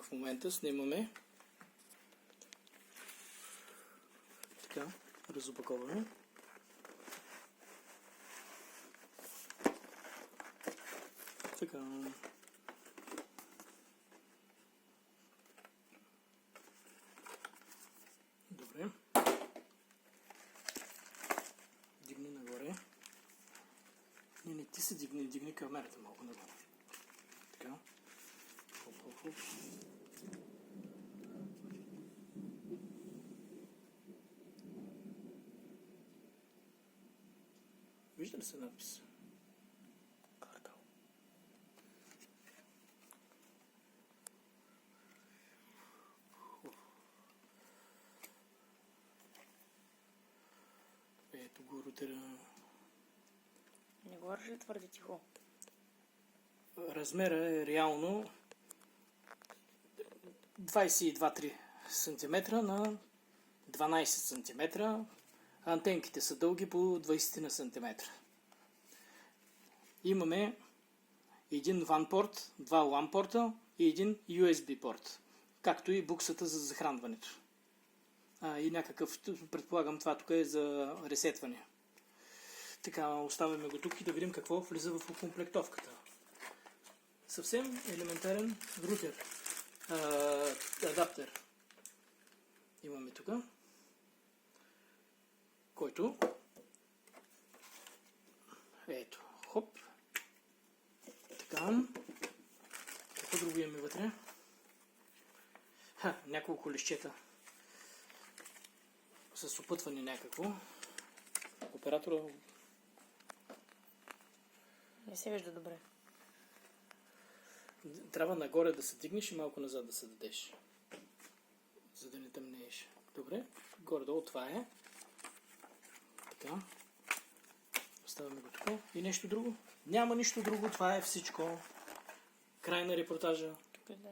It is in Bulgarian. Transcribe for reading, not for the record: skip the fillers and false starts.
в момента снимаме. Така, разопаковаме. Така. Добре. Дигни нагоре. Не, ти се дигни камерата малко нагоре. Така. Хоп. Вижда ли се надпис? Квартал. Ето го рутера. Не говориш ли твърде тихо? Размера е реално 22-3 см на 12 см. Антенките са дълги по 20 см. Имаме един WAN порт, два LAN порта и един USB порт, както и буксата за захранването. И някакъв, предполагам, това тук е за ресетване. Така, оставяме го тук и да видим какво влиза в окомплектовката. Съвсем елементарен рутер, адаптер имаме тук, който ето, хоп, така, какво друго имаме вътре? Няколко лищета с опътване някакво. Оператора Не се вижда добре. трябва нагоре да се дигнеш и малко назад да се дадеш, за да не тъмнееш. Добре, горе-долу това е. Така. Оставяме го тук. И нещо друго? Няма нищо друго, това е всичко. Край на репортажа. Тук, да.